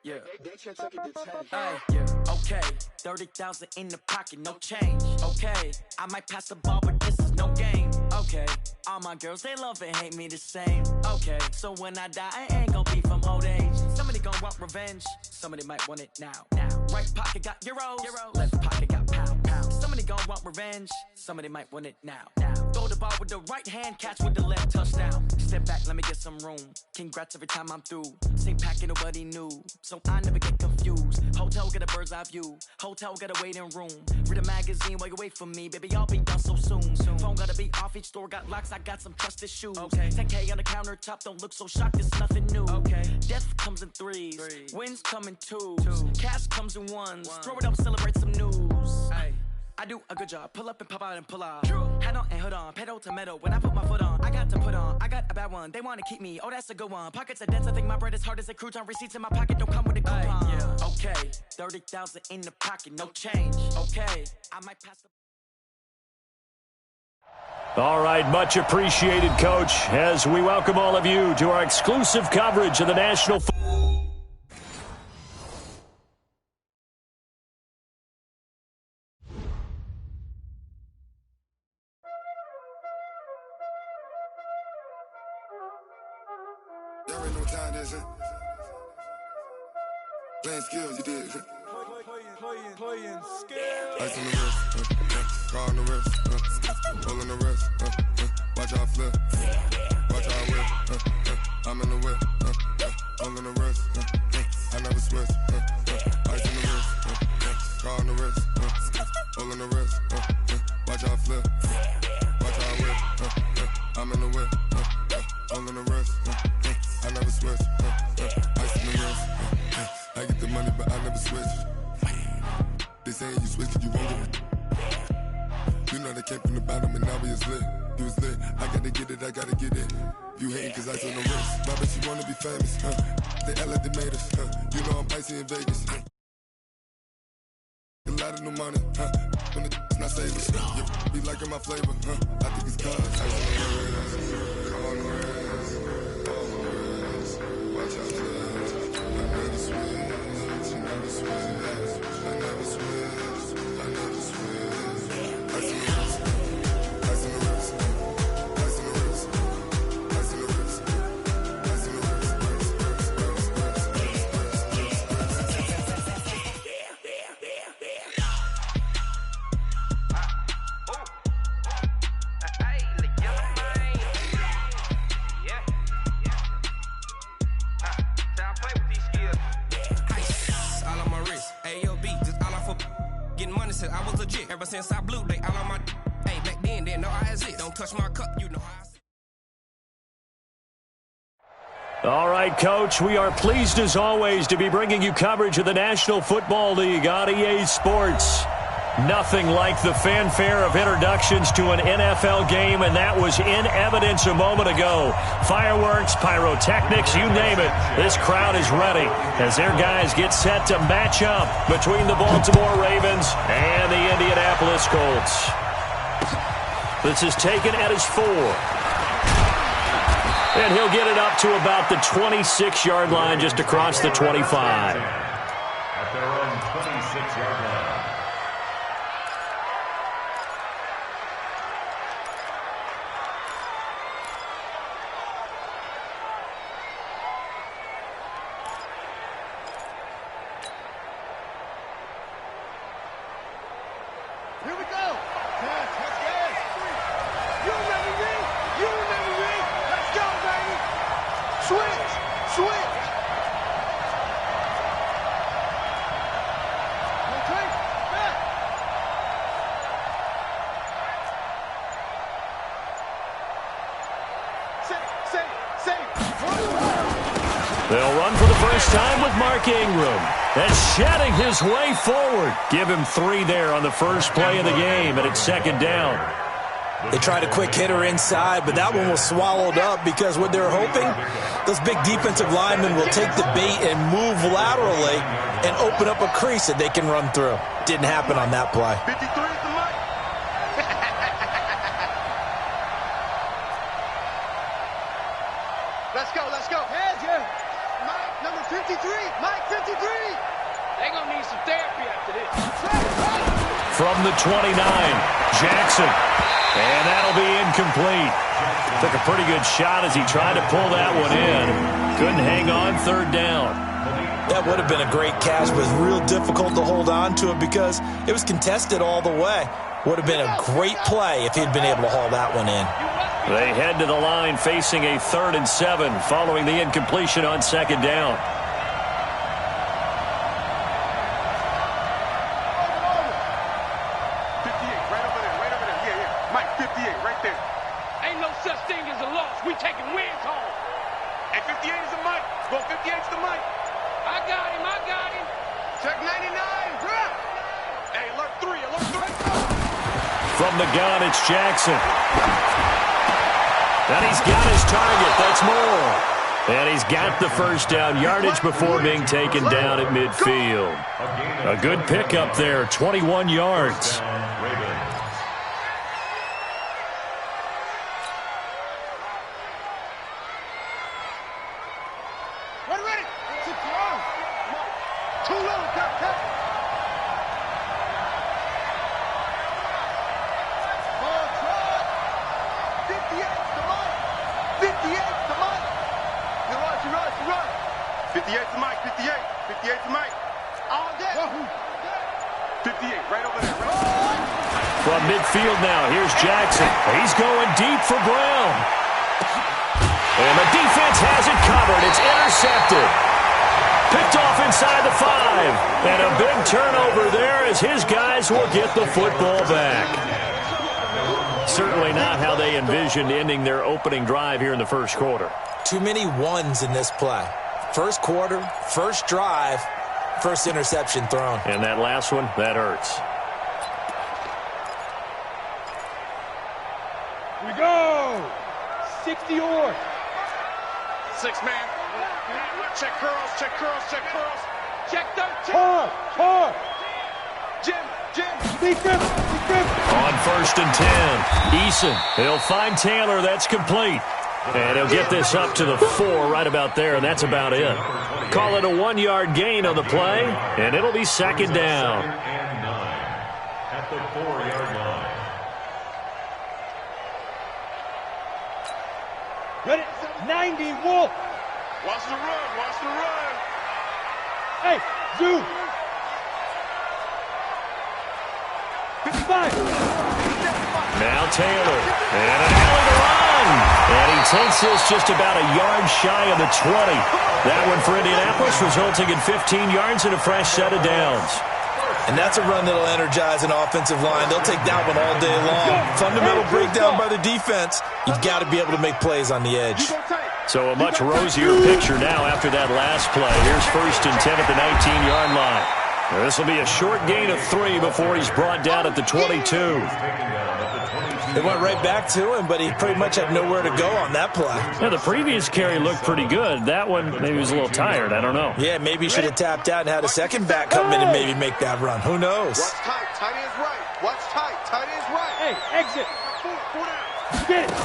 Yeah. Hey, yeah. Okay. 30,000 in the pocket, no change. Okay. I might pass the ball, but this is no game. Okay. All my girls, they love and hate me the same. Okay. So when I die, I ain't gon' be from old age. Somebody gon' want revenge. Somebody might want it now. Right pocket got euros. Left pocket got pound. Somebody gon' want revenge. Somebody might want it now. Throw the ball with the right hand, catch with the left, touchdown. Step back, let me get some room. Congrats every time I'm through. Same packet, nobody knew, so I never get confused. Hotel got a bird's eye view. Hotel got a waiting room. Read a magazine while you wait for me, baby. I'll be done so soon. Phone gotta be off. Each store got locks. I got some trusted shoes. 10K on the countertop. Don't look so shocked. It's nothing new. Death comes in threes. Wins come in twos. Cash comes in ones. Throw it up, celebrate some news. I do a good job. Pull up and pop out and pull out. Head on and hood on. Pedal to metal. When I put my foot on, I got to put on. I got a bad one. They want to keep me. Oh, that's a good one. Pockets are dense. I think my bread is hard as a crouton. Receipts in my pocket don't come with a coupon. Okay. 30,000 in the pocket. No change. Okay. I might pass the... All right, much appreciated, Coach, as we welcome all of you to our exclusive coverage of the National Football. There ain't no time, this it. Playing skills, you did. Playing skills. Ice on the wrist, car on the wrist, roll on the wrist, watch how I flip, watch how I whip, I'm in the whip, roll on the wrist, I never switch, ice on the wrist, car on the wrist, roll on the wrist, watch how I flip, watch how I whip, I'm in the whip, roll on the wrist, I never switch, ice on the wrist, I get the money but I never switch. They saying you switch it, you won't get it. You know they came from the bottom and now we is lit. You was lit, I gotta get it, I gotta get it. You hating cause ice on the wrist. My bitch, she wanna be famous, They act like they made us, You know I'm icy in Vegas, A lot of new money, When it's not savers, Be liking my flavor, I think it's cause ice on the wrist, on the wrist, on the wrist. Watch out, I never switch, I never switch. I never switch, I never switch. Ice on the wrist, ice on the wrist, ice on the wrist, ice on the wrist, ice on the I was legit. Ever since I blew, they all on my hey, back then, didn't know I exist. Don't touch my cup, you know how I All right, Coach, we are pleased as always to be bringing you coverage of the National Football League on EA Sports. Nothing like the fanfare of introductions to an NFL game, and that was in evidence a moment ago. Fireworks, pyrotechnics, you name it. This crowd is ready as their guys get set to match up between the Baltimore Ravens and the Indianapolis Colts. This is taken at his 4. And he'll get it up to about the 26-yard line, just across the 25. At their own 26-yard line. Here we go. You ready, me? You ready, me? Let's go, baby. Switch. Switch. Okay. Back. Say. They'll run for the first time with Mark Ingram. And shedding his way forward. Give him 3 there on the first play of the game, and it's second down. They tried a quick hitter inside, but that one was swallowed up because what they're hoping, those big defensive linemen will take the bait and move laterally and open up a crease that they can run through. Didn't happen on that play. 53 is the mic. Let's go. Heads, yeah. Mike, number 2. 53. Mike 53. They're going to need some therapy after this. From the 29, Jackson. And that'll be incomplete. Took a pretty good shot as he tried to pull that one in. Couldn't hang on third down. That would have been a great catch, but it was real difficult to hold on to it because it was contested all the way. Would have been a great play if he'd been able to haul that one in. They head to the line facing a 3rd and 7 following the incompletion on 2nd down. We taking wins home. Hey, 58 is the mic. Go 58's the mic. I got him. Check 99. Hey, alert 3. From the gun, it's Jackson. And he's got his target. That's more. And he's got the first down yardage before being taken down at midfield. A good pickup there, 21 yards. From midfield now, here's Jackson. He's going deep for Brown. And the defense has it covered. It's intercepted. Picked off inside the 5. And a big turnover there as his guys will get the football back. Certainly not how they envisioned ending their opening drive here in the first quarter. Too many ones in this play. First quarter, first drive, first interception thrown. And that last one, that hurts. We go. 60 or 6 man. Check curls. check 13. Hard. Jim. Defense. On 1st and 10, Eason. He'll find Taylor. That's complete. And he'll get this up to the 4 right about there, and that's about it. Call it a 1-yard gain on the play, and it'll be 2nd down. And 9 at the 4-yard line. Ready? 90, Wolf. Watch the run. Hey, Zoo. 55. Now Taylor. And an alley to run. And he takes this just about a yard shy of the 20. That one for Indianapolis, resulting in 15 yards and a fresh set of downs. And that's a run that'll energize an offensive line. They'll take that one all day long. Fundamental breakdown by the defense. You've got to be able to make plays on the edge. So a much rosier picture now after that last play. Here's 1st and 10 at the 19-yard line. This will be a short gain of 3 before he's brought down at the 22. They went right back to him, but he pretty much had nowhere to go on that play. Yeah, the previous carry looked pretty good. That one, maybe he was a little tired. I don't know. Yeah, maybe he should have tapped out and had a second back come in and maybe make that run. Who knows? Watch tight. Tight end's right. Watch tight. Tight end's right. Hey, exit. Get it.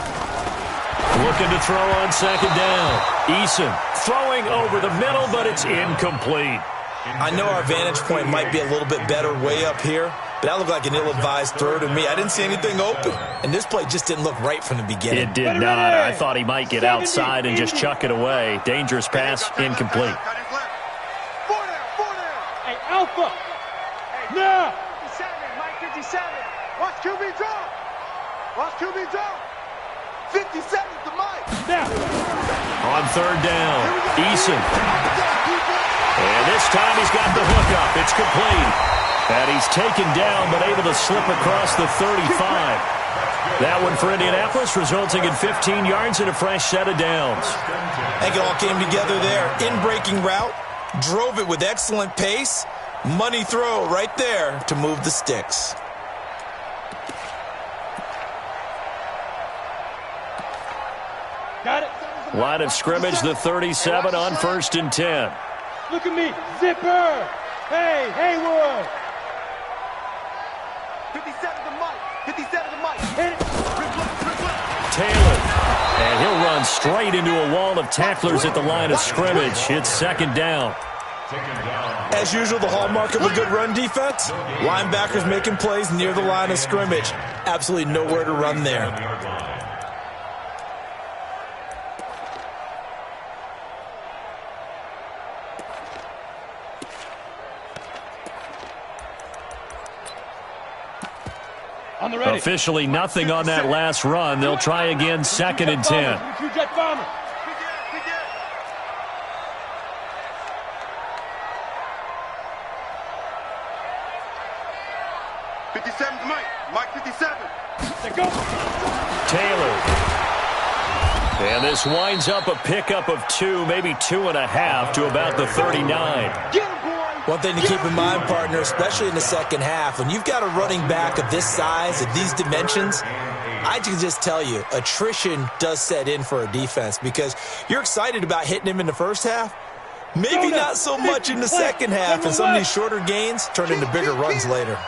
Looking to throw on 2nd down. Eason throwing over the middle, but it's incomplete. I know our vantage point might be a little bit better way up here, but that looked like an ill-advised throw to me. I didn't see anything open, and this play just didn't look right from the beginning. It did not. I thought he might get outside and just chuck it away. Dangerous pass, incomplete. 4 down. Hey, Alpha. Now. 57, Mike 57. Watch QB draw. 57's the mic. Now. On 3rd down, Eason. And this time he's got the hookup. It's complete. And he's taken down but able to slip across the 35. That one for Indianapolis, resulting in 15 yards and a fresh set of downs. I think it all came together there. In-breaking route, drove it with excellent pace. Money throw right there to move the sticks. Got it. Line of scrimmage, the 37 on 1st and 10. Look at me. Zipper. Hey, Haywood. 57 the mic. Hit it. Taylor. And he'll run straight into a wall of tacklers at the line of scrimmage. It's second down. As usual, the hallmark of a good run defense, linebackers making plays near the line of scrimmage. Absolutely nowhere to run there. Officially nothing on that last run. They'll try again, second and 10. 57's Mike. Mike 57. Taylor. And this winds up a pickup of 2, maybe 2.5 to about the 39. One thing to keep in mind, partner, especially in the second half, when you've got a running back of this size, of these dimensions, I can just tell you, attrition does set in for a defense because you're excited about hitting him in the first half. Maybe not so much in the second half, and some of these shorter gains turn into bigger runs later.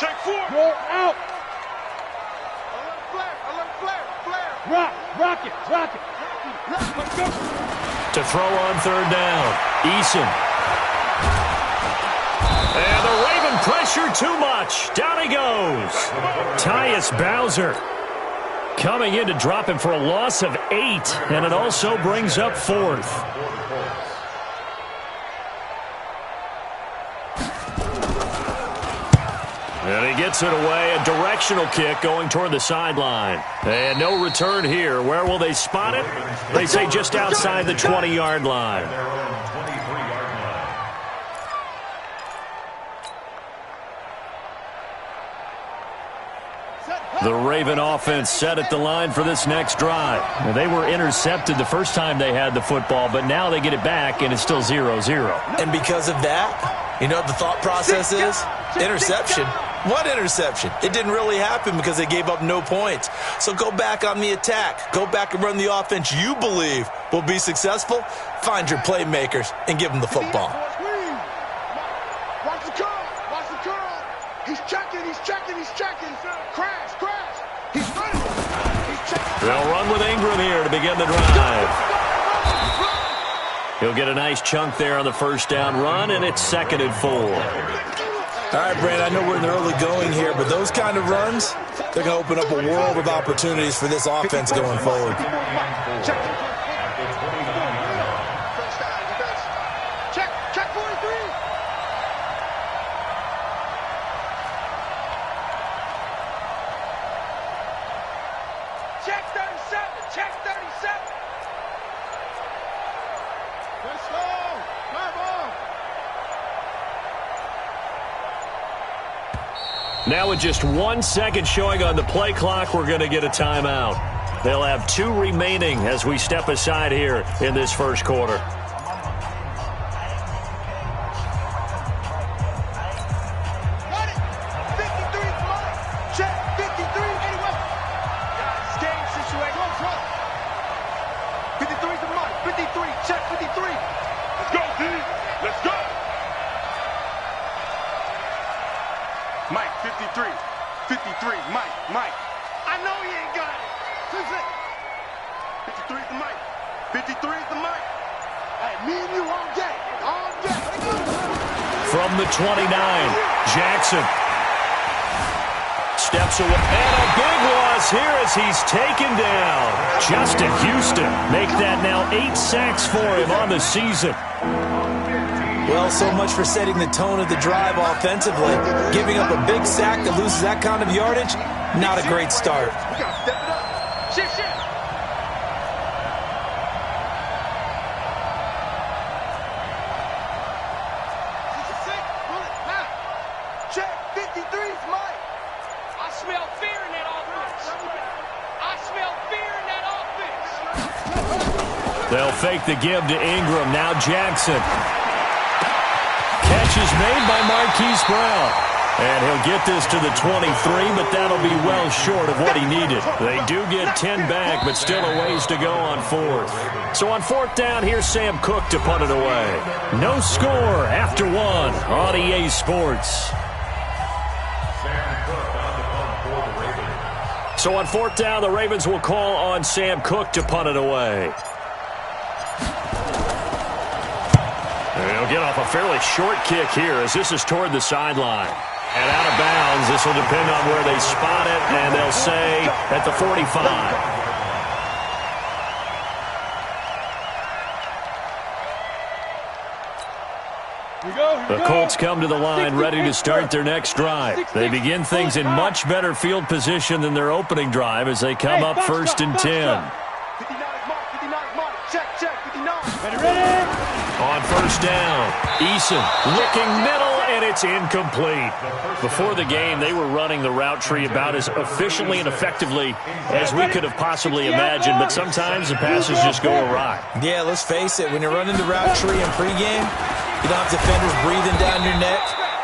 Check 4. Roll out. Alert flare. Rock it. Let's go. To throw on third down, Eason. And the Raven pressure too much. Down he goes. Tyus Bowser coming in to drop him for a loss of 8, and it also brings up 4th. And he gets it away, a directional kick going toward the sideline. And no return here. Where will they spot it? They say just outside the 20-yard line. The Raven offense set at the line for this next drive. Well, they were intercepted the first time they had the football, but now they get it back, and it's still 0-0. And because of that, you know what the thought process is? Interception. What interception? It didn't really happen because they gave up no points. So go back on the attack. Go back and run the offense you believe will be successful. Find your playmakers and give them the football. Watch the curl. He's checking. Crash. He's running. He's checking. They'll run with Ingram here to begin the drive. He'll get a nice chunk there on the first down run, and it's 2nd and 4. All right, Brand, I know we're in the early going here, but those kind of runs, they're going to open up a world of opportunities for this offense going forward. Check 43. Check 37. Let's go. Come on. Now with just 1 second showing on the play clock, we're going to get a timeout. They'll have 2 remaining as we step aside here in this first quarter. Got it. 53 Mike. Check 53. Anyway. Guys, game situation. 53 to Mike. 53. Check 53. Let's go, D. Let's go. Mike, 53. 53. Mike. I know he ain't got it. 53 is the Mike. 53 is the Mike. Hey, me and you all day. From the 29, Jackson steps away. And a big loss here as he's taken down. Justin Houston make that now 8 sacks for him on the season. Well, so much for setting the tone of the drive offensively. Giving up a big sack that loses that kind of yardage, not a great start. We got to step it up. Shift. Check 53's Mike. I smell fear in that offense. They'll fake the give to Ingram. Now Jackson. Catch is made by Marquise Brown. And he'll get this to the 23, but that'll be well short of what he needed. They do get 10 back, but still a ways to go on 4th. So on 4th down, here's Sam Cook to punt it away. No score after 1 on EA Sports. So on 4th down, the Ravens will call on Sam Cook to punt it away. They'll get off a fairly short kick here as this is toward the sideline. And out of bounds, this will depend on where they spot it, and they'll say at the 45. The Colts come to the line ready to start their next drive. They begin things in much better field position than their opening drive as they come up 1st and 10. On 1st down, Eason looking middle, and it's incomplete. Before the game, they were running the route tree about as efficiently and effectively as we could have possibly imagined, but sometimes the passes just go awry. Yeah, let's face it, when you're running the route tree in pregame, you don't have defenders breathing down your neck.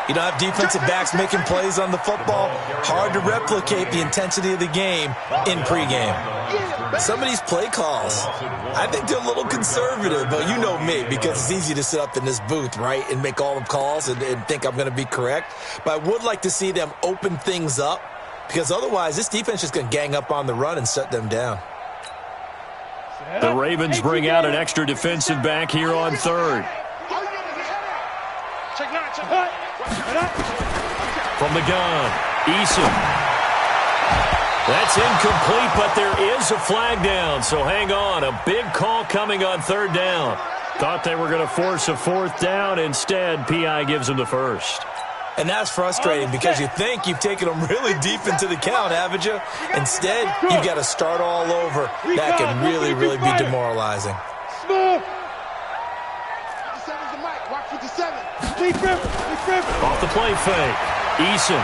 You don't have defensive backs making plays on the football. Hard to replicate the intensity of the game in pregame. Some of these play calls, I think they're a little conservative, but you know me, because it's easy to sit up in this booth, right, and make all the calls and think I'm going to be correct. But I would like to see them open things up, because otherwise this defense is going to gang up on the run and shut them down. The Ravens bring out an extra defensive back here on 3rd. From the gun, Eason. That's incomplete, but there is a flag down, so hang on. A big call coming on 3rd down. Thought they were going to force a 4th down. Instead, P.I. gives them the 1st. And that's frustrating because you think you've taken them really deep into the count, haven't you? Instead, you've got to start all over. That can really, really be demoralizing. Off the play fake, Eason.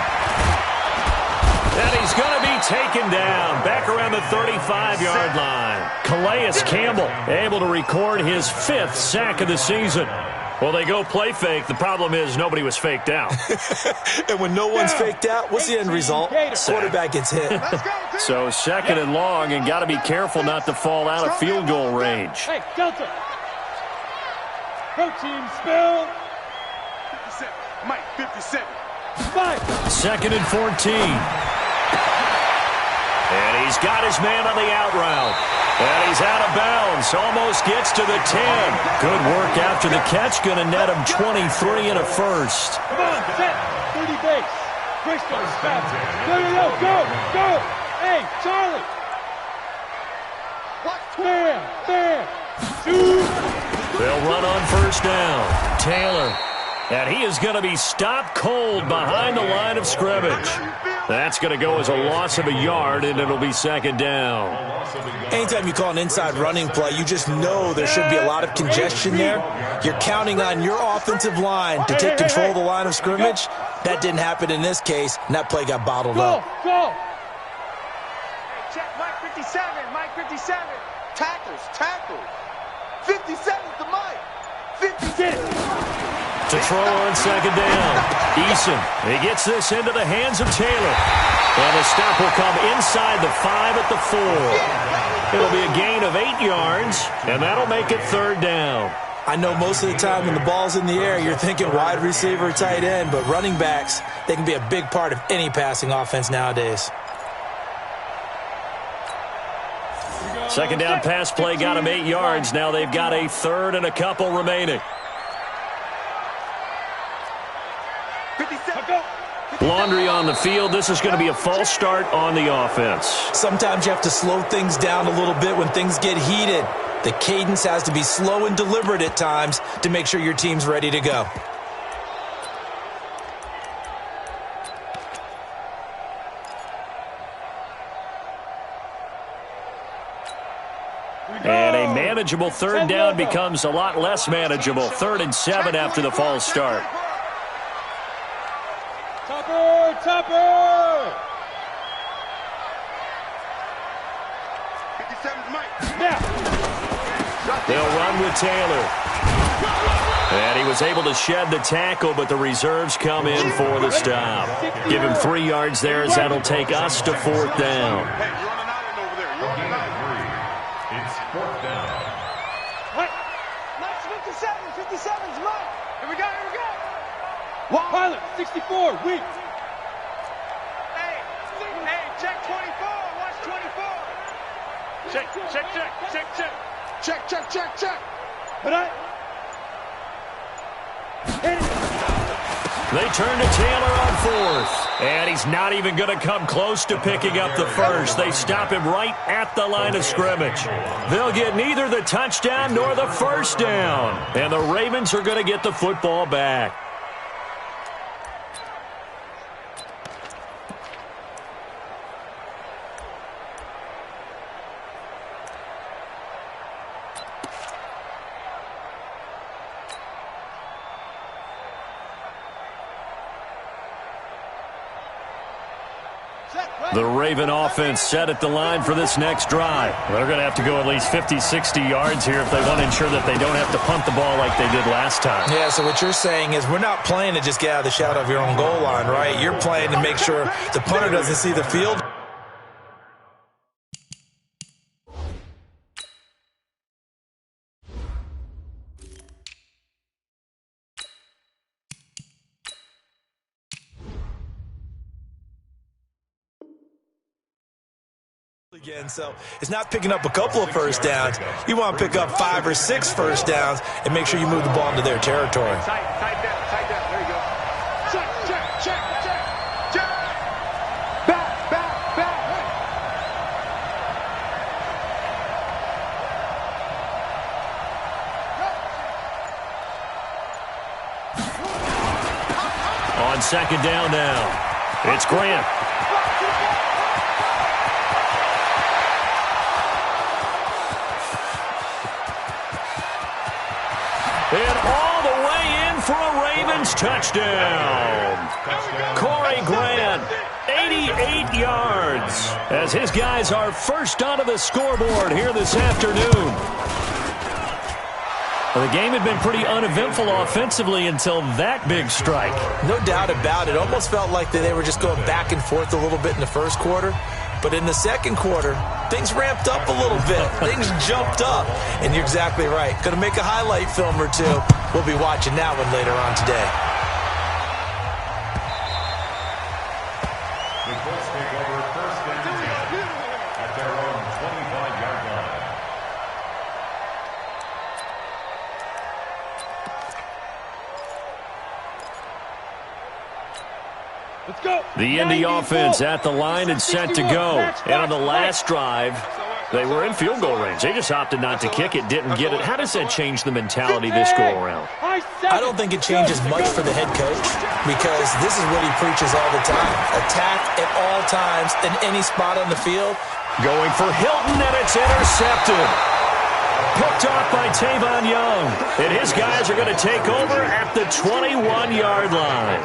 And he's going to be taken down back around the 35-yard line. Calais Campbell able to record his 5th sack of the season. Well, they go play fake. The problem is nobody was faked out. And when no one's faked out, what's the end result? Quarterback gets hit. So 2nd and long, and got to be careful not to fall out of field goal range. Hey, Delta. Protein spill. 57. Mike, 57. 2nd and 14. And he's got his man on the out route. And he's out of bounds. Almost gets to the 10. Good work after the catch. Going to net him 23 and a 1st. Come on, set. 30 base. Bristol, stop. Go. Hey, Charlie. There. 2. They'll run on 1st down. Taylor. And he is going to be stopped cold behind the line of scrimmage. That's going to go as a loss of a yard, and it'll be 2nd down. Anytime you call an inside running play, you just know there should be a lot of congestion there. You're counting on your offensive line to take control of the line of scrimmage. That didn't happen in this case, and that play got bottled up. Go. Hey, check Mike 57. Mike 57. Tackles. 57's the Mike. 57. To throw on 2nd down. Eason. He gets this into the hands of Taylor. And the stop will come inside the 5 at the 4. It'll be a gain of 8 yards, and that'll make it 3rd down. I know most of the time when the ball's in the air, you're thinking wide receiver, tight end, but running backs, they can be a big part of any passing offense nowadays. 2nd down pass play got them 8 yards. Now they've got a 3rd and a couple remaining. Laundry on the field. This is going to be a false start on the offense. Sometimes you have to slow things down a little bit when things get heated. The cadence has to be slow and deliberate at times to make sure your team's ready to go. And a manageable 3rd down becomes a lot less manageable. 3rd and 7 after the false start. Tupper! 57's Mike. They'll run with Taylor. And he was able to shed the tackle, but the reserves come in for the stop. Give him 3 yards there as that'll take us to 4th down. Hey, you're on an island over there. You're on an island. It's 4th down. What? Mike's 57. 57's Mike. Here we go. Pilot, 64, weak. Hey, check 24. Check, check, check, check, check. Check, check, check, check. Hit it. They turn to Taylor on fourth. And he's not even going to come close to picking up the first. They stop him right at the line of scrimmage. They'll get neither the touchdown nor the first down. And the Ravens are going to get the football back. The Raven offense set at the line for this next drive. They're going to have to go at least 50, 60 yards here if they want to ensure that they don't have to punt the ball like they did last time. Yeah, so what you're saying is we're not playing to just get out of the shadow of your own goal line, right? You're playing to make sure the punter doesn't see the field. Again, so it's not picking up a couple of first downs. You want to pick up 5 or 6 first downs and make sure you move the ball into their territory. Tight down. There you go. Check. Back. On second down now, it's Grant. And all the way in for a Ravens touchdown. Corey Grant, 88 yards, as his guys are first onto the scoreboard here this afternoon. Well, the game had been pretty uneventful offensively until that big strike. No doubt about it. Almost felt like they were just going back and forth a little bit in the first quarter. But in the second quarter, things ramped up a little bit. Things jumped up. And you're exactly right. Going to make a highlight film or two. We'll be watching that one later on today. The Colts take over first and 10 at their own 25-yard line. Let's go. The Indy offense at the line and set to go. And on the last drive, they were in field goal range. They just opted not to kick it, didn't get it. How does that change the mentality this go-around? I don't think it changes much for the head coach because this is what he preaches all the time. Attack at all times in any spot on the field. Going for Hilton, and it's intercepted. Picked off by Tavon Young. And his guys are going to take over at the 21-yard line.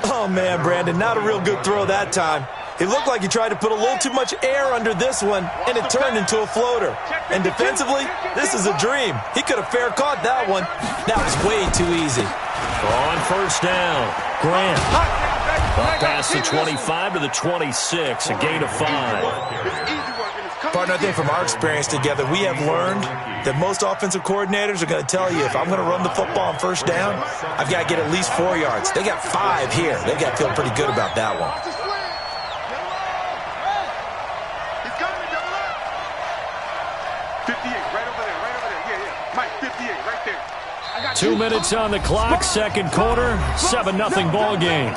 Oh, man, Brandon, not a real good throw that time. It looked like he tried to put a little too much air under this one, and it turned into a floater. And defensively, this is a dream. He could have fair caught that one. That was way too easy. On first down, Grant. Up past the 25 to the 26, a gain of 5. Partner, I think from our experience together, we have learned that most offensive coordinators are going to tell you, if I'm going to run the football on first down, I've got to get at least 4 yards. They got 5 here. They've got to feel pretty good about that one. He's coming, double up. 58, right over there. Yeah. Mike, 58, right there. I got 2 minutes on the clock, second quarter, 7-0 ball game.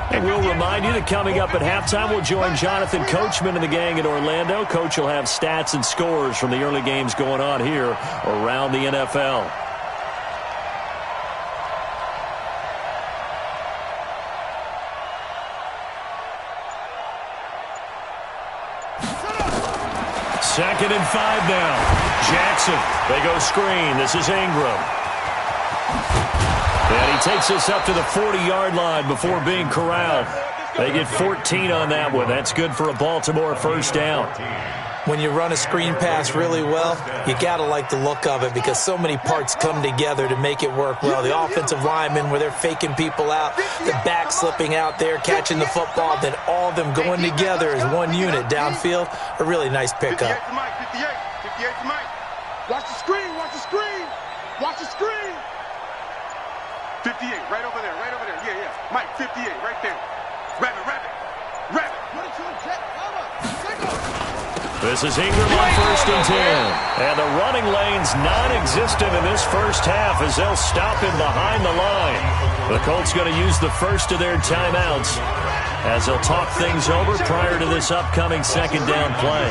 And we'll remind you that coming up at halftime, we'll join Jonathan Coachman and the gang in Orlando. Coach will have stats and scores from the early games going on here around the NFL. Second and 5 now. Jackson. They go screen. This is Ingram. And he takes us up to the 40-yard line before being corralled. They get 14 on that one. That's good for a Baltimore first down. When you run a screen pass really well, you got to like the look of it because so many parts come together to make it work well. The offensive linemen, where they're faking people out, the back slipping out there, catching the football, then all of them going together as one unit downfield, a really nice pickup. 58, right over there, right over there. Yeah, yeah. Mike, 58, right there. Rabbit. This is Ingram on 1st and 10. And the running lane's non-existent in this first half as they'll stop him behind the line. The Colts going to use the first of their timeouts as they'll talk things over prior to this upcoming second down play.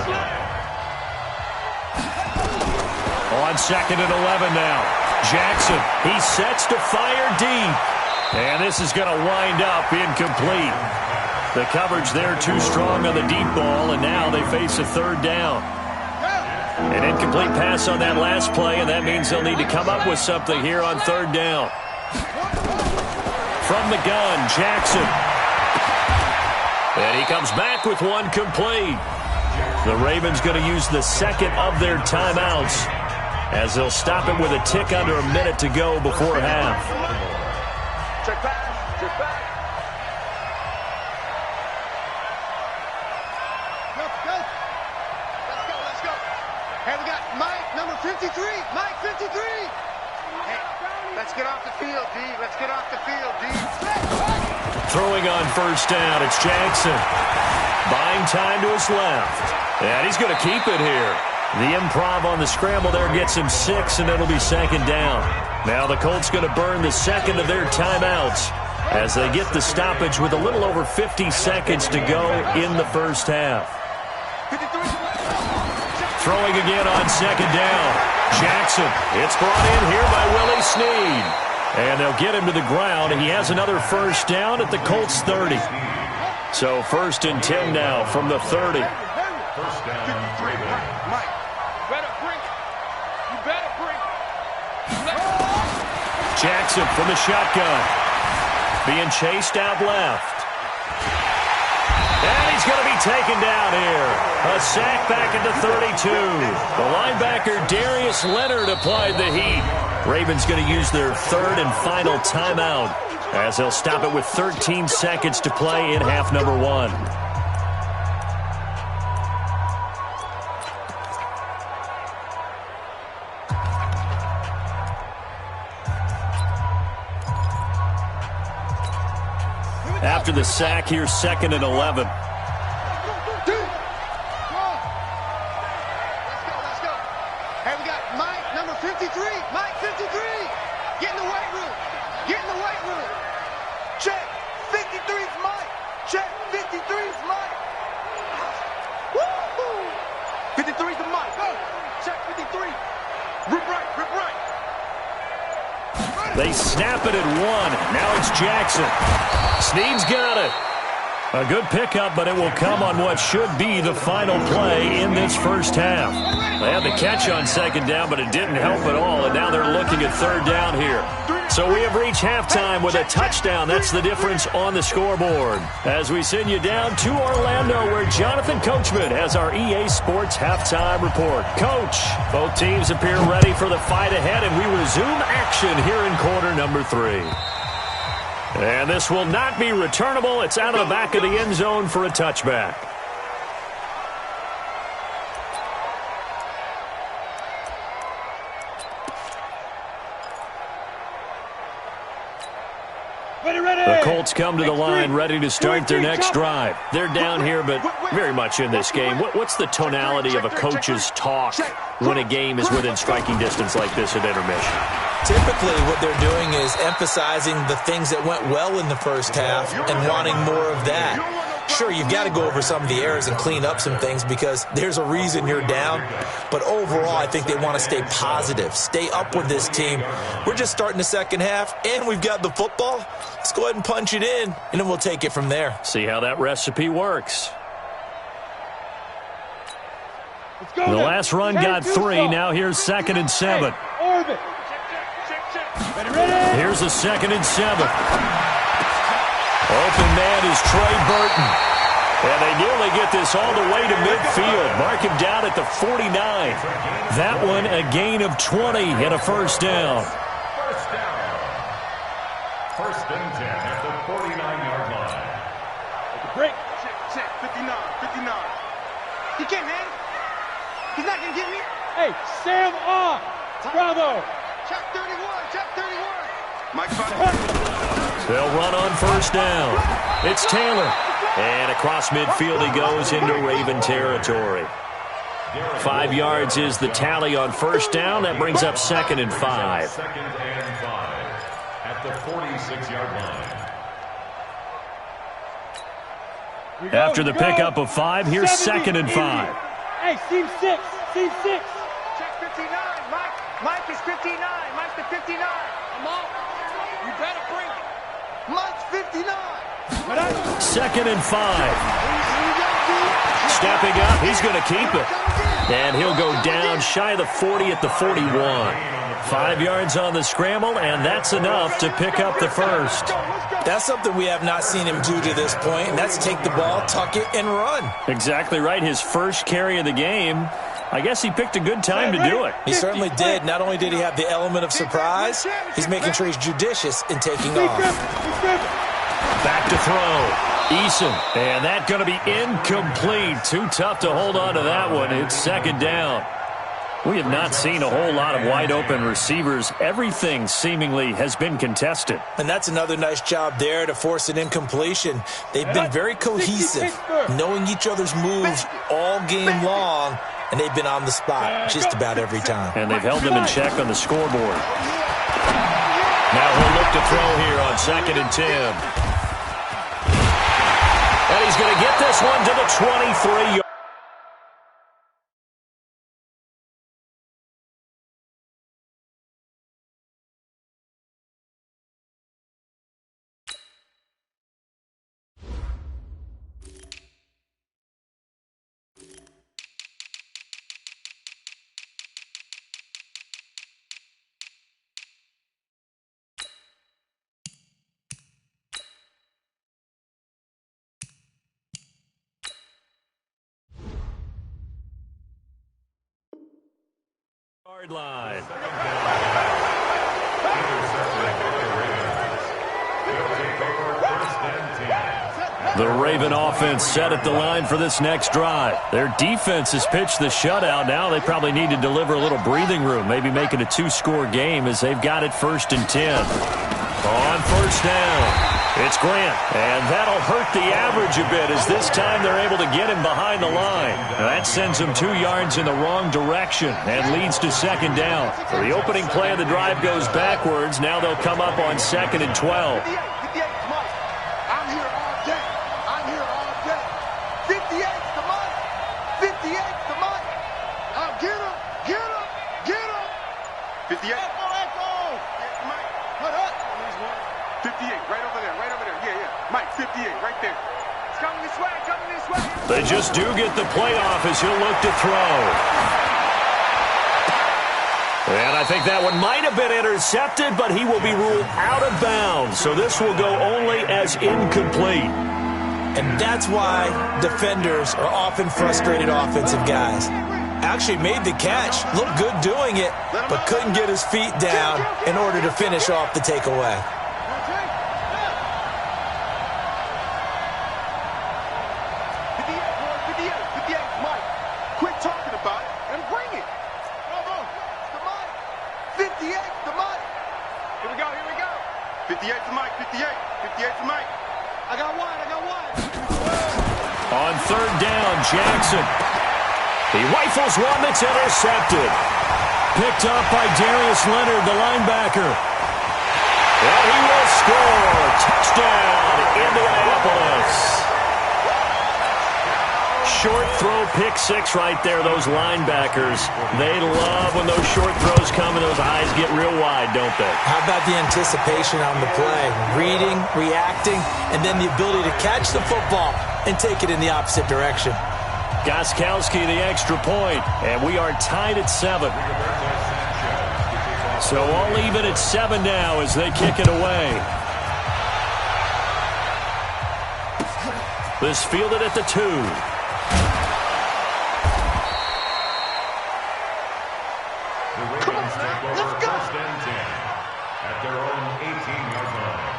On 2nd and 11 now. Jackson, he sets to fire deep. And this is going to wind up incomplete. The coverage there too strong on the deep ball, and now they face a 3rd down. An incomplete pass on that last play, and that means they'll need to come up with something here on 3rd down. From the gun, Jackson. And he comes back with one complete. The Ravens going to use the second of their timeouts as they'll stop it with a tick under a minute to go before half. Check back. Let's go. Hey, we got Mike, number 53. Mike, 53. Hey, let's get off the field, D. Let's get off the field, D. Throwing on 1st down, it's Jackson. Buying time to his left. And he's going to keep it here. The improv on the scramble there gets him 6, and it'll be 2nd down. Now the Colts going to burn the second of their timeouts as they get the stoppage with a little over 50 seconds to go in the first half. Throwing again on 2nd down. Jackson, it's brought in here by Willie Snead. And they'll get him to the ground. He has another 1st down at the Colts 30. So 1st and 10 now from the 30. 1st down, Mike. You better bring. Jackson from the shotgun. Being chased out left. And he's going to be taken down here. A sack back at the 32. The linebacker Darius Leonard applied the heat. Ravens going to use their 3rd and final timeout as they'll stop it with 13 seconds to play in half number 1. After the sack, here's 2nd and 11. Let's go. Hey, we got Mike, number 53. Mike, 53. Get in the weight room. Check. 53's Mike. Check. 53's Mike. Woo-hoo. 53's the Mike. Go. Check 53. Rip right. They snap it at 1. Now it's Jackson. Snead's got it. A good pickup, but it will come on what should be the final play in this first half. They had the catch on 2nd down, but it didn't help at all, and now they're looking at 3rd down here. So we have reached halftime with a touchdown. That's the difference on the scoreboard. As we send you down to Orlando, where Jonathan Coachman has our EA Sports halftime report. Coach, both teams appear ready for the fight ahead, and we resume action here in quarter number 3. And this will not be returnable. It's out of the back of the end zone for a touchback. The Colts come to the line ready to start their next drive. They're down here, but very much in this game. What's the tonality of a coach's talk when a game is within striking distance like this at intermission? Typically, what they're doing is emphasizing the things that went well in the first half and wanting more of that. Sure, you've got to go over some of the errors and clean up some things because there's a reason you're down. But overall, I think they want to stay positive, stay up with this team. We're just starting the second half, and we've got the football. Let's go ahead and punch it in, and then we'll take it from there. See how that recipe works. The last run got 3. Now here's 2nd and 7. Orbit. Here's a 2nd and 7. Open man is Trey Burton. And they nearly get this all the way to midfield. Mark him down at the 49. That one a gain of 20 and a 1st down. 1st and 10 at the 49-yard line. Break. Check. 59. He can't handle it. He's not going to get me. Hey, Sam off. Bravo. Check 31. They'll run on first down. It's Taylor. And across midfield he goes into Raven territory. 5 yards is the tally on first down. That brings up 2nd and 5. Second and 5 at the 46-yard line. After the pickup of 5, here's 2nd and 5. Hey, seam 6. Seam 6. Check 59. Mike is 59. Mike's the 59. I'm out. You better bring it. Mike's 59. 2nd and 5. Stepping up, he's going to keep it. And he'll go down shy of the 40 at the 41. 5 yards on the scramble, and that's enough to pick up the first. That's something we have not seen him do to this point, and that's take the ball, tuck it, and run. Exactly right. His first carry of the game. I guess he picked a good time to do it. He certainly did. Not only did he have the element of surprise, he's making sure he's judicious in taking off. Back to throw. Eason. And that's going to be incomplete. Too tough to hold on to that one. It's 2nd down. We have not seen a whole lot of wide-open receivers. Everything seemingly has been contested. And that's another nice job there to force an incompletion. They've been very cohesive, knowing each other's moves all game long, and they've been on the spot just about every time. And they've held them in check on the scoreboard. Now he'll look to throw here on 2nd and 10. And he's going to get this one to the 23-yard. Line. The Raven offense set at the line for this next drive. Their defense has pitched the shutout. Now they probably need to deliver a little breathing room, maybe make it a 2-score game as they've got it 1st and 10. On first down, it's Grant, and that'll hurt the average a bit as this time they're able to get him behind the line. Now that sends him 2 yards in the wrong direction and leads to 2nd down. So the opening play of the drive goes backwards. Now they'll come up on 2nd and 12. I'm here all day. I'm here all day. 58's the money. 58's the money. Get him. Get him. Get him. 58. Echo. Mike. Put up. 58. Right over there. Right over there. Yeah. Mike, 58. Right there. It's coming this way. Coming this way. They just do get the playoff as he'll look to throw. And I think that one might have been intercepted, but he will be ruled out of bounds. So this will go only as incomplete. And that's why defenders are often frustrated offensive guys. Actually made the catch, looked good doing it, but couldn't get his feet down in order to finish off the takeaway. Quit talking about it and bring it. Bravo. It's the money. 58's the money. Here we go. Here we go. 58's the mic. 58. 58's the mic. I got one. On 3rd down, Jackson. He rifles one that's intercepted. Picked up by Darius Leonard, the linebacker. And he will score. Touchdown, Indianapolis. Short throw, pick 6 right there, those linebackers. They love when those short throws come and those eyes get real wide, don't they? How about the anticipation on the play? Reading, reacting, and then the ability to catch the football and take it in the opposite direction. Gostkowski the extra point, and we are tied at 7. So all even at 7 now as they kick it away. This fielded at the 2. At their own 18-yard line.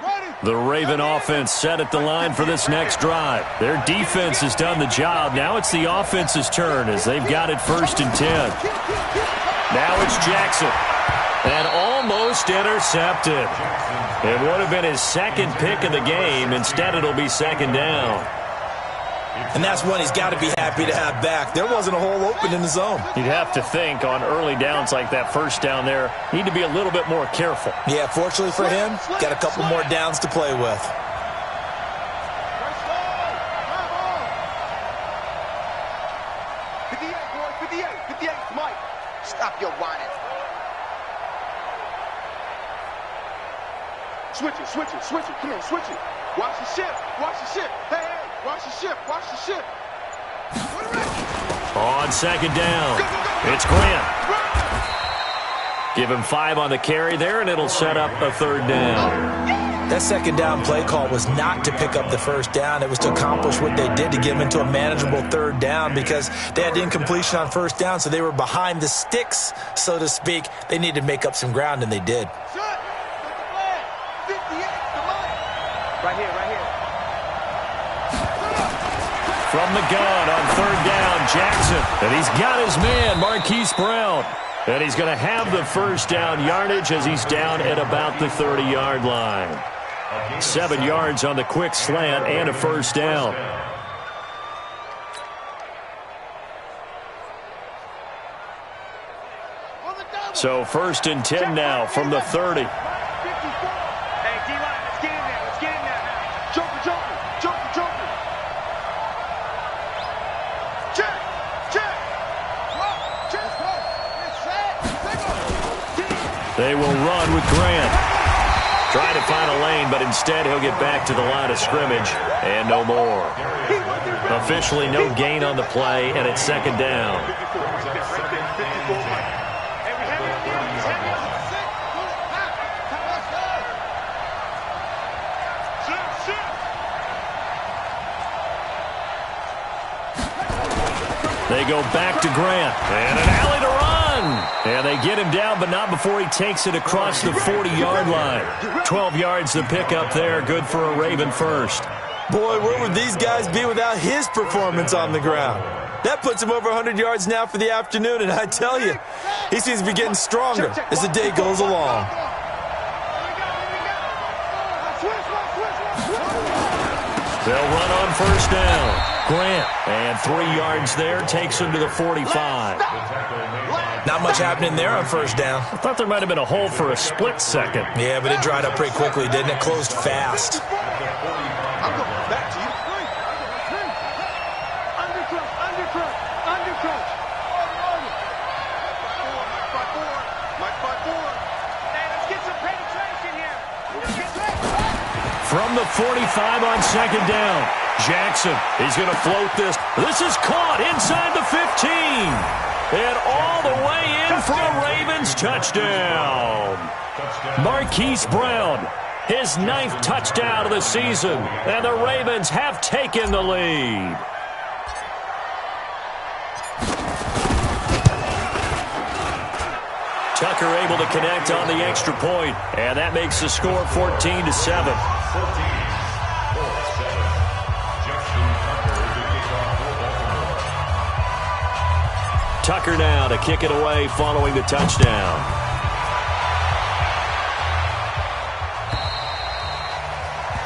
Ready. The Raven offense set at the line for this next drive. Their defense has done the job. Now it's the offense's turn as they've got it 1st and 10. Now it's Jackson. And almost intercepted. It would have been his 2nd pick of the game. Instead, it'll be 2nd down. And that's one he's got to be happy to have back. There wasn't a hole open in the zone. You'd have to think on early downs like that 1st down there, need to be a little bit more careful. Yeah, fortunately for him, got a couple more downs to play with. Stop your whining. Switch it. Come on, switch it. Watch the ship. Hey, watch the ship. On 2nd down, it's Grant. Give him 5 on the carry there, and it'll set up a 3rd down. That 2nd down play call was not to pick up the 1st down. It was to accomplish what they did to get them into a manageable 3rd down because they had incompletion on 1st down, so they were behind the sticks, so to speak. They needed to make up some ground, and they did. Right here. From the gun on 3rd down, Jackson. And he's got his man, Marquise Brown. And he's going to have the 1st down yardage as he's down at about the 30-yard line. 7 yards on the quick slant and a 1st down. So 1st and 10 now from the 30. They will run with Grant. Trying to find a lane, but instead he'll get back to the line of scrimmage and no more. Officially no gain on the play, and it's 2nd down. They go back to Grant, and an alley to run. And they get him down, but not before he takes it across the 40-yard line. 12 yards to pick up there, good for a Raven 1st. Boy, where would these guys be without his performance on the ground? That puts him over 100 yards now for the afternoon, and I tell you, he seems to be getting stronger as the day goes along. They'll run on 1st down. Grant, and 3 yards there, takes him to the 45. Not much happening there on 1st down. I thought there might have been a hole for a split second. Yeah, but it dried up pretty quickly, didn't it? Closed fast. I'm going back to you. Undercrunch. My front four. Hey, let's get some penetration here. From the 45 on 2nd down, Jackson, he's going to float this. This is caught inside the 15. And all the way in for a Ravens touchdown. Marquise Brown, his 9th touchdown of the season. And the Ravens have taken the lead. Tucker able to connect on the extra point. And that makes the score 14-7. Tucker now to kick it away following the touchdown.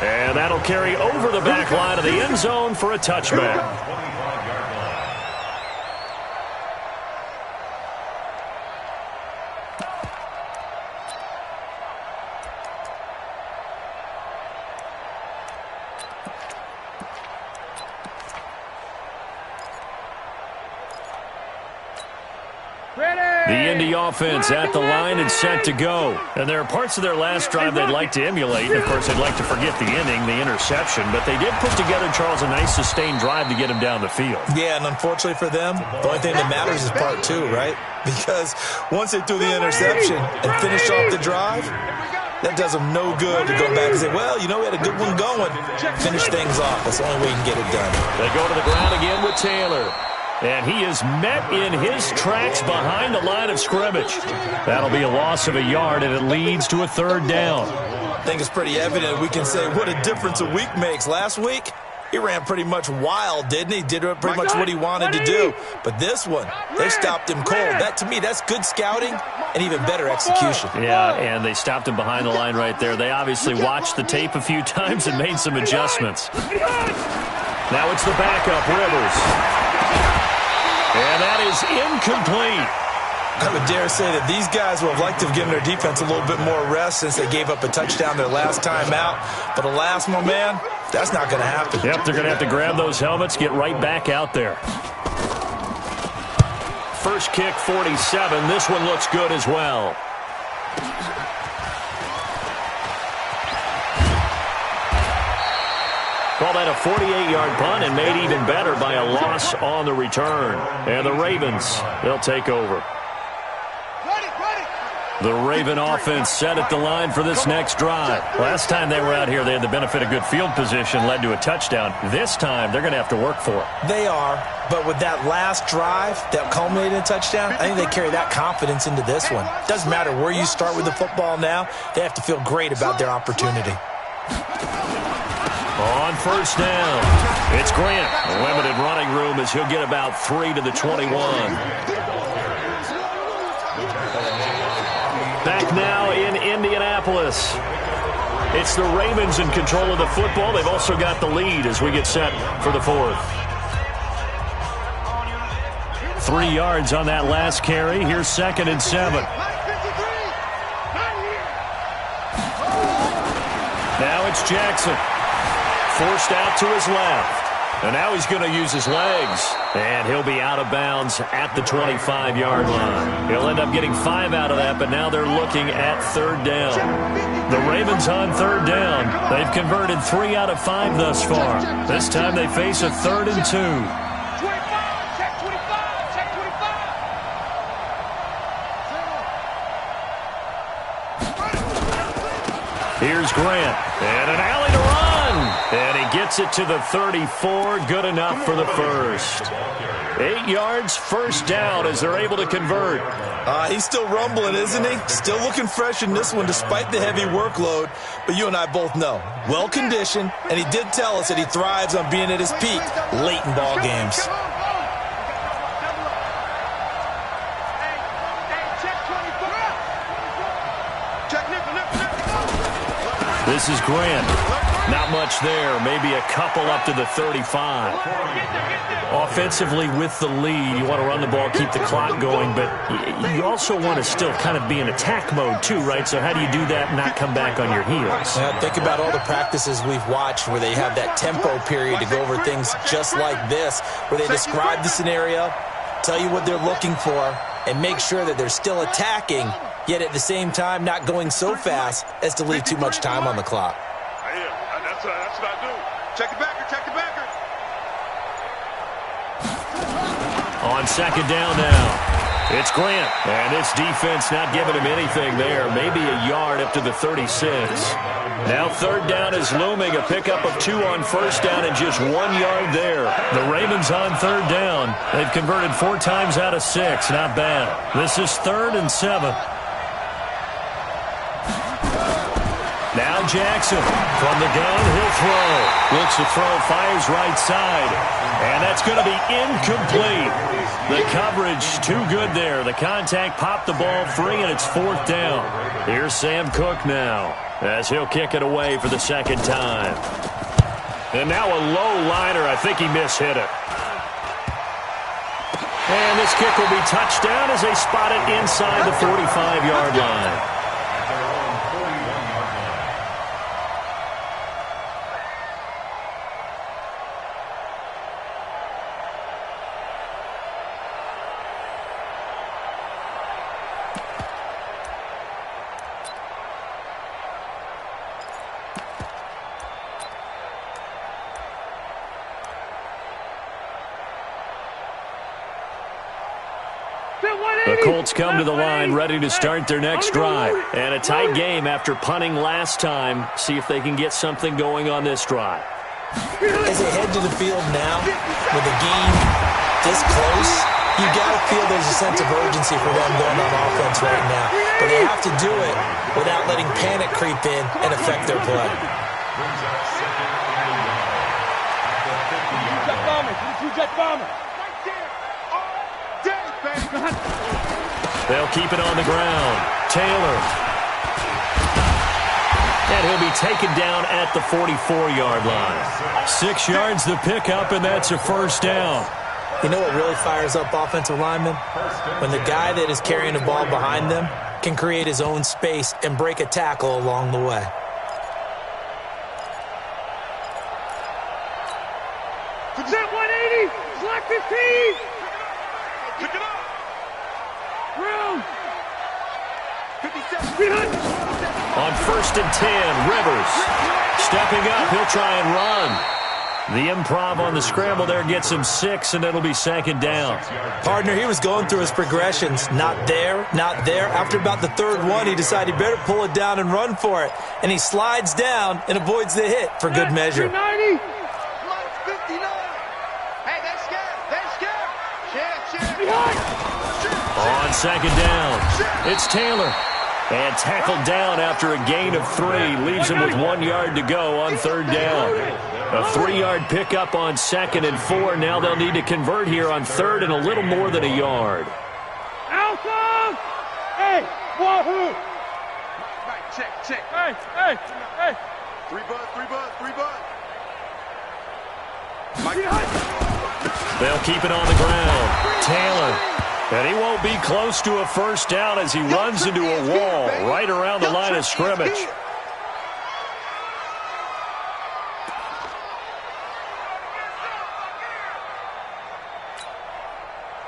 And that'll carry over the back line of the end zone for a touchback. The Indy offense at the line and set to go. And there are parts of their last drive they'd like to emulate. And, of course, they'd like to forget the ending, the interception. But they did put together, Charles, a nice sustained drive to get him down the field. Yeah, and unfortunately for them, the only thing that matters is part 2, right? Because once they threw the interception and finished off the drive, that does them no good to go back and say, well, you know, we had a good one going. Finish things off. That's the only way you can get it done. They go to the ground again with Taylor. And he is met in his tracks behind the line of scrimmage. That'll be a loss of a yard, and it leads to a third down. I think it's pretty evident we can say what a difference a week makes. Last week, he ran pretty much wild, didn't he? Did pretty much what he wanted to do. But this one, they stopped him cold. That, to me, that's good scouting and even better execution. Yeah, and they stopped him behind the line right there. They obviously watched the tape a few times and made some adjustments. Now it's the backup, Rivers. And that is incomplete. I would dare say that these guys would have liked to have given their defense a little bit more rest since they gave up a touchdown their last time out. But alas, my man, that's not going to happen. Yep, they're going to have to grab those helmets, get right back out there. First kick, 47. This one looks good as well. Call that a 48-yard punt and made even better by a loss on the return. And the Ravens, they'll take over. The Raven offense set at the line for this next drive. Last time they were out here, they had the benefit of good field position, led to a touchdown. This time, they're going to have to work for it. They are, but with that last drive that culminated in a touchdown, I think they carry that confidence into this one. Doesn't matter where you start with the football now, they have to feel great about their opportunity. On first down, it's Grant. A limited running room as he'll get about 3 to the 21. Back now in Indianapolis. It's the Ravens in control of the football. They've also got the lead as we get set for the fourth. 3 yards on that last carry. Here's 2nd and 7. Now it's Jackson. Forced out to his left. And now he's going to use his legs. And he'll be out of bounds at the 25-yard line. He'll end up getting 5 out of that, but now they're looking at third down. The Ravens on third down. They've converted 3 out of 5 thus far. This time they face a 3rd and 2. Here's Grant. And an alley to run. And he gets it to the 34. Good enough for the first. 8 yards, first down as they're able to convert. He's still rumbling, isn't he? Still looking fresh in this one despite the heavy workload. But you and I both know, well-conditioned, and he did tell us that he thrives on being at his peak late in ball games. This is Grant. Not much there. Maybe a couple up to the 35. Offensively with the lead, you want to run the ball, keep the clock going, but you also want to still kind of be in attack mode too, right? So how do you do that and not come back on your heels? Yeah, think about all the practices we've watched where they have that tempo period to go over things just like this, where they describe the scenario, tell you what they're looking for, and make sure that they're still attacking, yet at the same time not going so fast as to leave too much time on the clock. That's what I do. Check the backer, check the backer. On second down now, it's Grant. And this defense not giving him anything there. Maybe a yard up to the 36. Now third down is looming. A pickup of 2 on first down and just 1 yard there. The Ravens on third down. They've converted 4 times out of 6. Not bad. This is 3rd and 7. Now Jackson from the gun, he'll throw. Looks to throw, fires right side. And that's going to be incomplete. The coverage too good there. The contact popped the ball free, and it's 4th down. Here's Sam Cook now as he'll kick it away for the 2nd time. And now a low liner. I think he mishit it. And this kick will be touchdown as they spot it inside the 45-yard line. The Colts come to the line, ready to start their next drive. And a tight game after punting last time. See if they can get something going on this drive. As they head to the field now with a game this close, you got to feel there's a sense of urgency for them going on offense right now. But they have to do it without letting panic creep in and affect their play. They'll keep it on the ground. Taylor. And he'll be taken down at the 44-yard line. 6 yards the pickup, and that's a first down. You know what really fires up offensive linemen? When the guy that is carrying the ball behind them can create his own space and break a tackle along the way. Present 180, slack 15. Pick it up. Room. 57. On 1st and 10, Rivers. Stepping up, he'll try and run. The improv on the scramble there gets him 6, and it'll be 2nd down. Partner, he was going through his progressions. Not there, not there. After about the 3rd one, he decided he better pull it down and run for it. And he slides down and avoids the hit for good measure. 390. On 2nd down, it's Taylor. And tackled down after a gain of 3. Leaves him with 1 yard to go on 3rd down. A 3-yard pickup on 2nd and 4. Now they'll need to convert here on 3rd and a little more than a yard. Alpha! Hey, wahoo! Right, check. Hey. 3 bud. They'll keep it on the ground. Taylor. And he won't be close to a first down as he runs into a wall right around the line of scrimmage.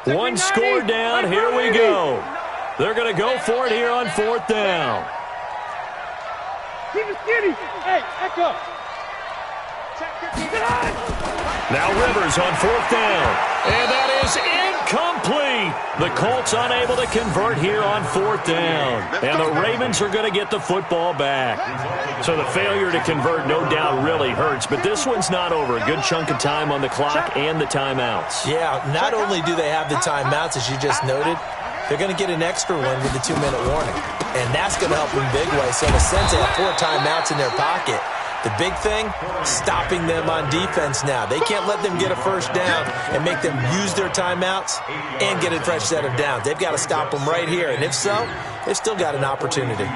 One score down. Here we go. They're going to go for it here on 4th down. Keep it skinny. Hey, echo. Now Rivers on 4th down. And that is incomplete. The Colts unable to convert here on 4th down. And the Ravens are going to get the football back. So the failure to convert no doubt really hurts. But this one's not over. A good chunk of time on the clock and the timeouts. Yeah, not only do they have the timeouts, as you just noted, they're going to get an extra one with the 2-minute warning. And that's going to help them big way. So in a sense, they have 4 timeouts in their pocket. The big thing, stopping them on defense now. They can't let them get a first down and make them use their timeouts and get a fresh set of downs. They've got to stop them right here. And if so, they've still got an opportunity.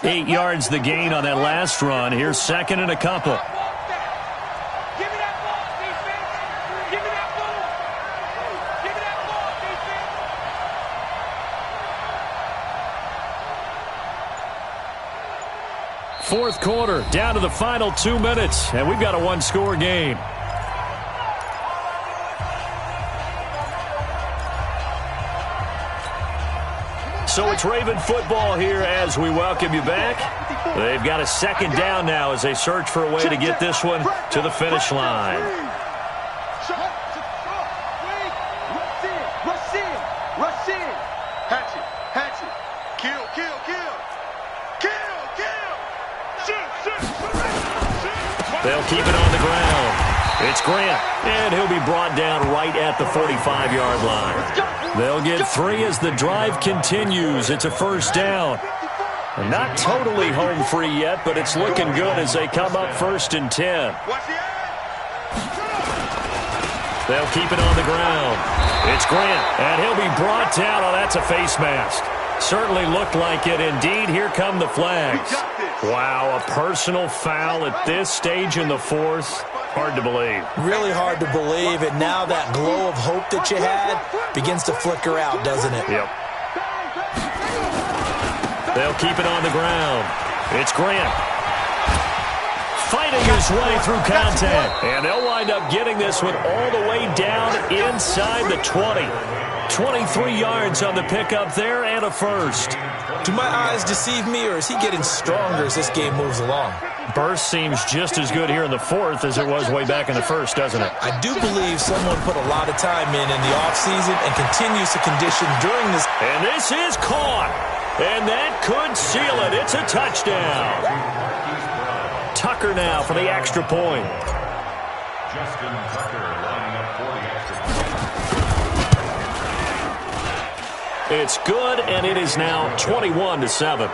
Eight yards the gain on that last run. Here's 2nd and a couple. Fourth quarter, down to the final 2 minutes, and we've got a 1-score game. So it's Raven football here as we welcome you back. They've got a 2nd down now as they search for a way to get this one to the finish line. Rush in. Hatchet. Kill. They'll keep it on the ground. It's Grant, and he'll be brought down right at the 45-yard line. They'll get 3 as the drive continues. It's a first down. And not totally home free yet, but it's looking good as they come up 1st and 10. They'll keep it on the ground. It's Grant, and he'll be brought down. Oh, that's a face mask. Certainly looked like it. Indeed, here come the flags. Wow, a personal foul at this stage in the 4th. Hard to believe. Really hard to believe, and now that glow of hope that you had begins to flicker out, doesn't it? Yep. They'll keep it on the ground. It's Grant. Fighting his way through contact. And they'll wind up getting this one all the way down inside the 20. 23 yards on the pickup there and a first. Do my eyes deceive me, or is he getting stronger as this game moves along? Burst seems just as good here in the 4th as it was way back in the 1st, doesn't it? I do believe someone put a lot of time in the offseason and continues to condition during this. And this is caught. And that could seal it. It's a touchdown. Tucker now for the extra point. Justin Tucker lining up for the extra point. It's good, and it is now 21-7.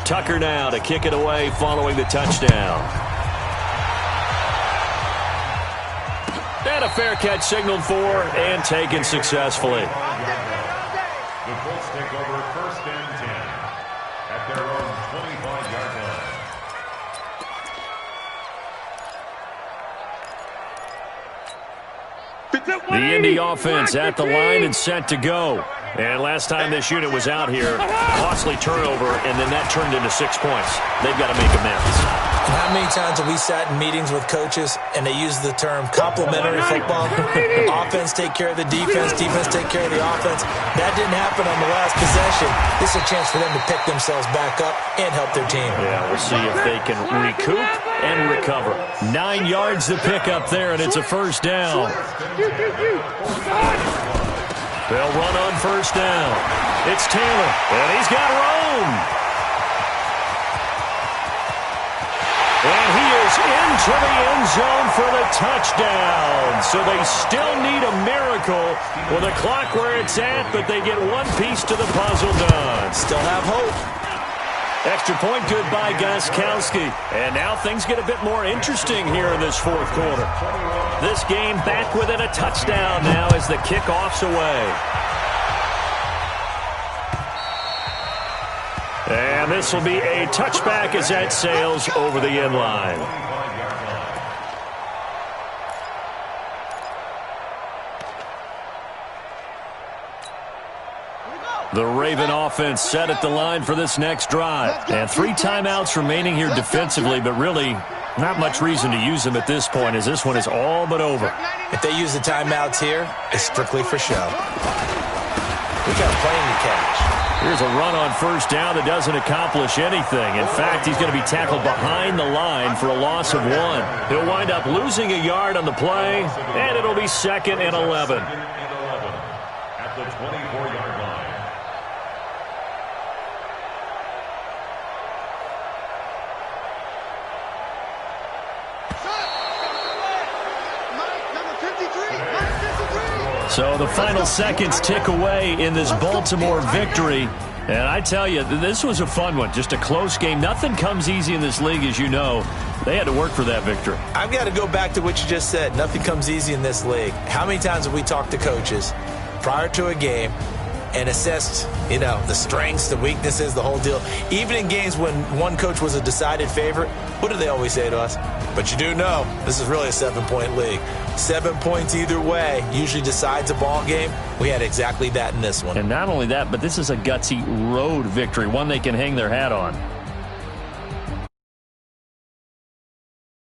Tucker now to kick it away following the touchdown. And a fair catch signaled for and taken successfully. The Colts take over 1st and 10 at their own 25-yard line. The Indy offense at the line and set to go. And last time this unit was out here, costly turnover, and then that turned into 6 points. They've got to make amends. How many times have we sat in meetings with coaches and they use the term complementary football? Offense take care of the defense, defense take care of the offense. That didn't happen on the last possession. This is a chance for them to pick themselves back up and help their team. Yeah, we'll see if they can recoup and recover. 9 yards to pick up there, and it's a first down. They'll run on first down. It's Taylor, and he's got room. And he is into the end zone for the touchdown. So they still need a miracle with the clock where it's at, but they get one piece to the puzzle done. Still have hope. Extra point good by Gostkowski. And now things get a bit more interesting here in this fourth quarter. This game back within a touchdown now as the kickoff's away. And this will be a touchback as that sails over the end line. The Raven offense set at the line for this next drive. And 3 timeouts remaining here defensively, but really not much reason to use them at this point as this one is all but over. If they use the timeouts here, it's strictly for show. We got plenty to catch. Here's a run on first down that doesn't accomplish anything. In fact, he's going to be tackled behind the line for a loss of 1. He'll wind up losing a yard on the play, and it'll be 2nd and 11. At the 24-yard line. So the final seconds tick away in this Baltimore victory. And I tell you, this was a fun one. Just a close game. Nothing comes easy in this league, as you know. They had to work for that victory. I've got to go back to what you just said. Nothing comes easy in this league. How many times have we talked to coaches prior to a game and assessed, the strengths, the weaknesses, the whole deal? Even in games when one coach was a decided favorite, what do they always say to us? But you do know this is really a 7-point league. 7 points either way usually decides a ball game. We had exactly that in this one. And not only that, but this is a gutsy road victory, one they can hang their hat on.